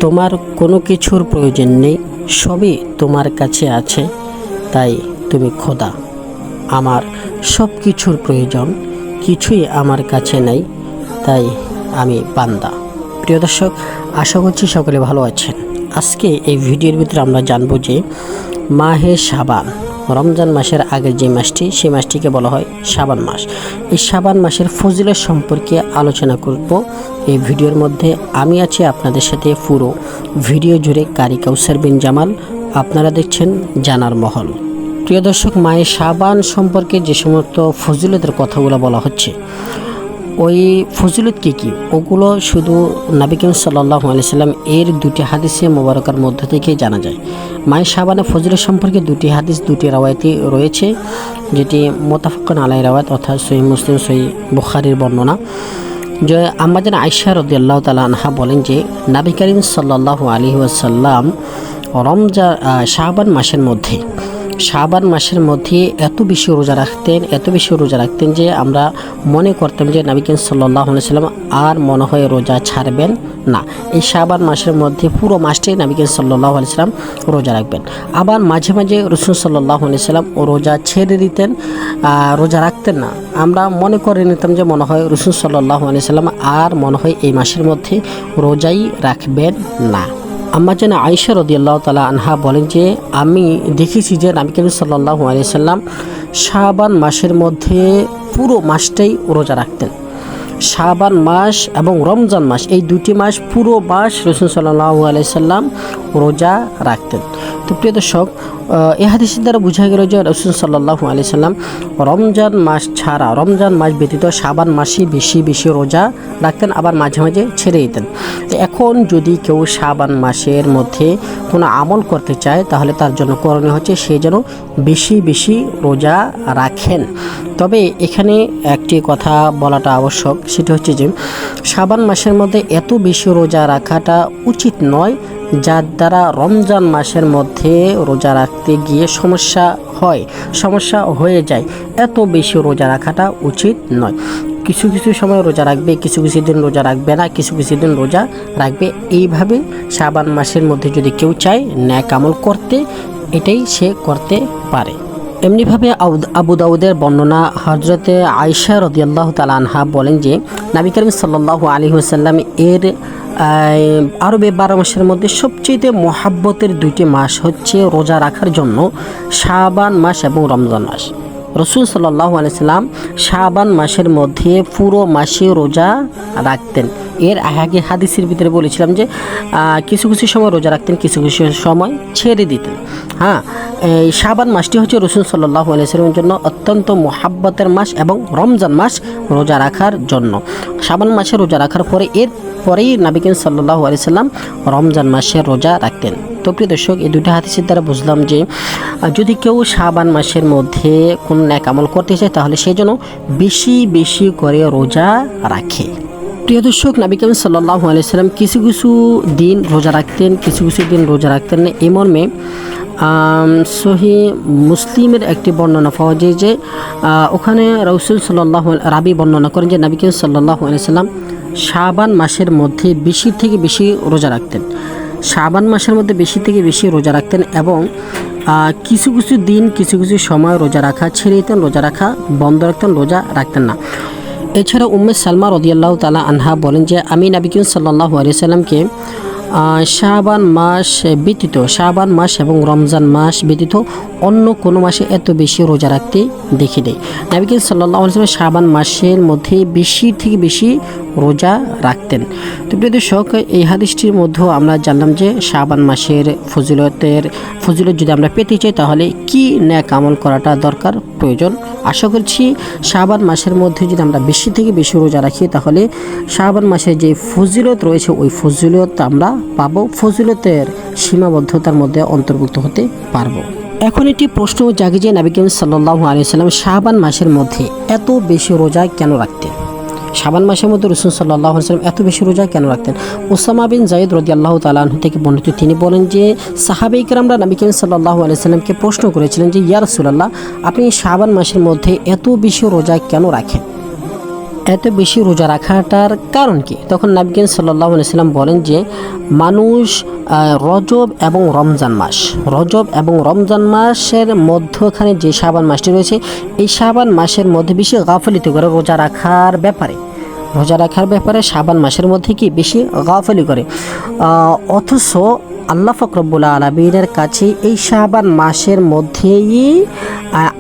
তোমার কোনো কিছুর প্রয়োজন নেই, সবই তোমার কাছে আছে, তাই তুমি খোদা। আমার সব কিছুর প্রয়োজন, কিছুই আমার কাছে নেই, তাই আমি বান্দা। প্রিয় দর্শক, আশা করছি সকলে ভালো আছেন। আজকে এই ভিডিওর ভিতরে আমরা জানবো যে মাহে শাবান, রমজান মাসের আগের যে মাসটি, সেই মাসটিকে বলা হয় শাবান মাস। এই শাবান মাসের ফজিলত সম্পর্কে আলোচনা করব এই ভিডিওর মধ্যে। আমি আছি আপনাদের সাথে পুরো ভিডিও জুড়ে, কারি কাউসার বিন জামাল। আপনারা দেখছেন জানার মহল। প্রিয় দর্শক, মাহে শাবান সম্পর্কে যে সমস্ত ফজিলতের কথাগুলো বলা হচ্ছে, ওই ফজিলত কী ওগুলো শুধু নবী করিম সাল্লাল্লাহু আলাইহি সাল্লাম এর দুটি হাদিসে মোবারকার মধ্য থেকে জানা যায়। মাহে শাবানের ফজিলত সম্পর্কে দুটি হাদিস, দুটি রাওয়ায়াতি রয়েছে, যেটি মুত্তাফাকুন আলাইহি রাওয়ায়াত, অর্থাৎ সহিহ মুসলিম, সহিহ বুখারীর বর্ণনা। যে আম্মাজান আয়েশা রাদিয়াল্লাহু তাআলা আনহা বলেন যে নবী করিম সাল্লাল্লাহু আলাইহি ওয়াসাল্লাম শাবান মাসের মধ্যে এত বেশি রোজা রাখতেন যে আমরা মনে করতাম যে নবী করিম সাল্লাল্লাহু আলাইহি সাল্লাম আর মনে হয় রোজা ছাড়বেন না। এই শাবান মাসের মধ্যে পুরো মাসটাই নবী করিম সাল্লাল্লাহু আলাইহি সাল্লাম রোজা রাখবেন। আবার মাঝে মাঝে রাসূল সাল্লাল্লাহু আলাইহি সাল্লাম রোজা ছেড়ে দিতেন, রোজা রাখতেন না। আমরা মনে করে নিতাম যে মনে হয় রাসূল সাল্লাল্লাহু আলাইহি সাল্লাম আর মনে হয় এই মাসের মধ্যে রোজাই রাখবেন না। আম্মাজান আয়েশা রাদিয়াল্লাহু তাআলা আনহা বলেন যে আমি দেখেছি যে নবী করিম সাল্লাল্লাহু আলাইহি সাল্লাম শাবান মাসের মধ্যে পুরো মাসটাই রোজা রাখতেন। শাবান মাস এবং রমজান মাস, এই দুটি মাস পুরো মাস রাসূল সাল্লাল্লাহু আলাইহি সাল্লাম রোজা রাখতেন। তো প্রিয় দর্শক, এই হাদিসের দ্বারা বোঝা গেল যে রাসূল সাল্লাল্লাহু আলাইহি সাল্লাম রমজান মাস ছাড়া, রমজান মাস ব্যতীত শাবান মাসে বেশি রোজা রাখতেন, আবার মাঝে মাঝে ছেড়ে দিতেন। তো এখন যদি কেউ শাবান মাসের মধ্যে কোনো আমল করতে চায়, তাহলে তার জন্য করণীয় হচ্ছে সে যেন বেশি রোজা রাখেন। তবে এখানে একটি কথা বলাটা আবশ্যক, সেটা হচ্ছে যে শাবান মাসের মধ্যে এত বেশি রোজা রাখাটা উচিত নয়, যার দ্বারা রমজান মাসের মধ্যে রোজা রাখতে গিয়ে সমস্যা হয়ে যায়। এত বেশি রোজা রাখাটা উচিত নয়। কিছু সময় রোজা রাখবে, কিছু দিন রোজা রাখবে না, কিছু দিন রোজা রাখবে। এইভাবে শাবান মাসের মধ্যে যদি কেউ চায় নেক আমল করতে, এটাই সে করতে পারে। এমনিভাবে আবু দাউদের বর্ণনা, হযরতে আয়েশা রাদিয়াল্লাহু তাআলা আনহা বলেন যে নবী করিম সাল্লাল্লাহু আলাইহি ওয়াসাল্লাম এর আরবে 12 মাসের মধ্যে সবচেয়ে মহাব্বতের দুইটি মাস হচ্ছে রোজা রাখার জন্য শাবান মাস এবং রমজান মাস। রাসূল সাল্লাল্লাহু আলাইহি সাল্লাম শাবান মাসের মধ্যে পুরো মাসে রোজা রাখতেন। এর আগে হাদিসের ভিতরে বলেছিলাম যে কিছু সময় রোজা রাখতেন, কিছু সময় ছেড়ে দিতেন। এই শাবান মাসটি হচ্ছে রাসূল সাল্লাল্লাহু আলাইহি সাল্লামের জন্য অত্যন্ত মুহাব্বতের মাস এবং রমজান মাস রোজা রাখার জন্য। শাবান মাসে রোজা রাখার পরেই নবী করিম সাল্লাল্লাহু আলাইহি সাল্লাম রমজান মাসে রোজা রাখতেন। তো প্রিয় দর্শক, এই দুটো হাদিসের দ্বারা বুঝলাম যে যদি কেউ শাবান মাসের মধ্যে কোনো নেক আমল করতে চায়, তাহলে সে যেন বেশি করে রোজা রাখে। প্রিয় দর্শক, নবী করিম সাল্লাল্লাহু আলাইহি সাল্লাম কিছু দিন রোজা রাখতেন, কিছু দিন রোজা রাখতেন না। এই মর্মে সহিহ মুসলিমের একটি বর্ণনা পাওয়া যায় যে ওখানে রাসূল সাল্লাল্লাহু রাবি বর্ণনা করেন যে নবী করিম সাল্লাল্লাহু আলাইহি সাল্লাম শাবান মাসের মধ্যে বেশি থেকে বেশি রোজা রাখতেন। শাবান মাসের মধ্যে বেশি রোজা রাখতেন এবং কিছু দিন কিছু সময় রোজা রাখা ছেড়ে দিতেন, রোজা রাখা বন্ধ রাখতেন, রোজা রাখতেন না। এছাড়া উম্মে সালমা রাদিয়াল্লাহু তাআলা আনহা বলেন যে আমি নবী করিম সাল্লাল্লাহু আলাইহি সাল্লামকে শাবান মাস এবং রমজান মাস ব্যতীত অন্য কোনো মাসে এত বেশি রোজা রাখতে দেখি নেই। নবী করিম সাল্লাল্লাহু আলাইহি ওয়াসাল্লাম শাবান মাসের মধ্যে বেশি থেকে বেশি রোজা রাখতেন। তো প্রিয় দর্শক, এই হাদিসটির মধ্যেও আমরা জানলাম যে শাবান মাসের ফজিলত যদি আমরা পেতে চাই, তাহলে কি নেক আমল করাটা দরকার, প্রয়োজন। আশা করছি শাবান মাসের মধ্যে যদি আমরা বেশি থেকে বেশি রোজা রাখি, তাহলে শাবান মাসের যে ফজিলত রয়েছে ওই ফজিলত আমরা পাবো, ফজিলতের সীমাবদ্ধতার মধ্যে অন্তর্ভুক্ত হতে পারবো। এখন একটি প্রশ্ন জাগে যে নবী করিম সাল্লাল্লাহু আলাইহি সাল্লাম শাবান মাসের মধ্যে এত বেশি রোজা কেন রাখতেন? শাবান মাসের মধ্যে রাসূল সাল্লাল্লাহু আলাইহি ওয়াসাল্লাম এত বেশি রোজা কেন রাখতেন? উসামা বিন যায়েদ রাদিয়াল্লাহু তাআলা আনহু থেকে বর্ণিত, তিনি বলেন যে সাহাবায়ে কেরামরা নবী করিম সাল্লাল্লাহু আলাইহি ওয়াসাল্লামকে প্রশ্ন করেছিলেন যে ইয়া রাসূলুল্লাহ, আপনি শাবান মাসের মধ্যে এত বেশি রোজা কেন রাখেন? এত বেশি রোজা রাখাটার কারণ কি? তখন নবী করিম সাল্লাল্লাহু আলাইহি সাল্লাম বলেন যে মানুষ রজব এবং রমজান মাসের মধ্যখানে যে শাবান মাসটি রয়েছে, এই শাবান মাসের মধ্যে বেশি গাফলিত করে রোজা রাখার ব্যাপারে শাবান মাসের মধ্যে কি বেশি গাফলি করে। অথচ আল্লাহ পাক রব্বুল আলামিনের কাছে এই শাবান মাসের মধ্যেই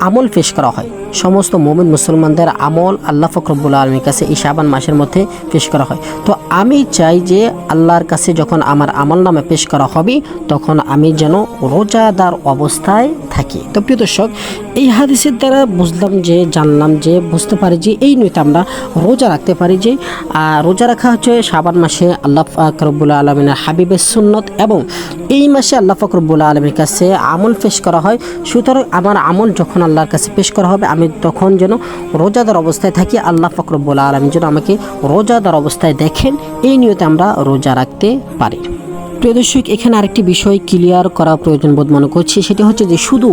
আমল পেশ করা হয়। সমস্ত মুমিন মুসলমানদের আমল আল্লাহ পাক রব্বুল আলামিনের কাছে এই শাবান মাসের মধ্যে পেশ করা হয়। তো আমি চাই যে আল্লাহর কাছে যখন আমার আমল নামে পেশ করা হবে তখন আমি যেন রোজাদার অবস্থায় থাকি। তো প্রিয় দর্শক, এই হাদিসের দ্বারা বুঝতে পারি যে এই নয়তো আমরা রোজা রাখতে পারি যে রোজা রাখা হচ্ছে শাবান মাসে আল্লাহ পাক রব্বুল আলামিনের হাবিবের সুন্নত, এবং এই মাসে আল্লাহ পাক রব্বুল আলামিনের কাছে আমল পেশ করা হয়। সুতরাং আমার আমল যখন আল্লাহর কাছে পেশ করা হবে আমি তখন যেন রোজাদার অবস্থায় থাকি, আল্লাহ পাক রব্বুল আলামিন যেন আমাকে রোজাদার অবস্থায় দেখেন, এই নিয়তে আমরা রোজা রাখতে পারি। প্রিয় দর্শক, এখানে আরেকটি বিষয় ক্লিয়ার করা প্রয়োজন বোধ মনে করছি, সেটি হচ্ছে যে শুধু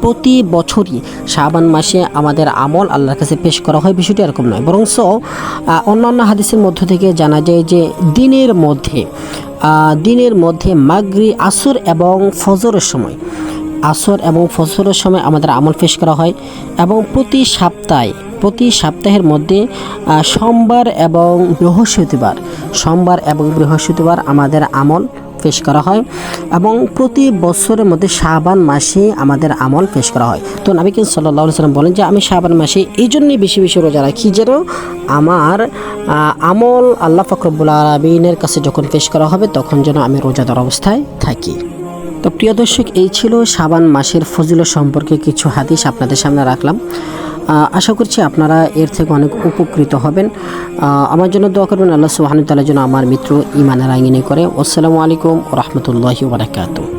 প্রতি বছরই শাবান মাসে আমাদের আমল আল্লাহর কাছে পেশ করা হয়, বিষয়টি এরকম নয়। বরঞ্চ অন্যান্য হাদিসের মধ্য থেকে জানা যায় যে দিনের মধ্যে মাগরিব, আসর এবং ফজরের সময় আমাদের আমল পেশ করা হয়, এবং প্রতি সপ্তাহের মধ্যে সোমবার এবং বৃহস্পতিবার আমাদের আমল পেশ করা হয়, এবং প্রতি বছরের মধ্যে শাবান মাসে আমাদের আমল পেশ করা হয়। তো নবী করিম সাল্লাল্লাহু আলাইহি ওয়াসাল্লাম বলেন যে আমি শাবান মাসে এই জন্যই বেশি বেশি রোজা রাখি যেন আমার আমল আল্লাহ পাক রব্বুল আলামিনের কাছে যখন পেশ করা হবে তখন যেন আমি রোজাদার অবস্থায় থাকি। তো প্রিয় দর্শক, এই ছিল শাবান মাসের ফজিলত সম্পর্কে কিছু হাদিস আপনাদের সামনে রাখলাম। আশা করছি আপনারা এর থেকে অনেক উপকৃত হবেন। আমার জন্য দোয়া করবেন, আল্লাহ সুবহানাহু ওয়া তাআলা যেন আমার মিত্র ঈমানের আঙ্গিনী করে। আসসালামু আলাইকুম ওয়া রাহমাতুল্লাহি ওয়া বারাকাতুহু।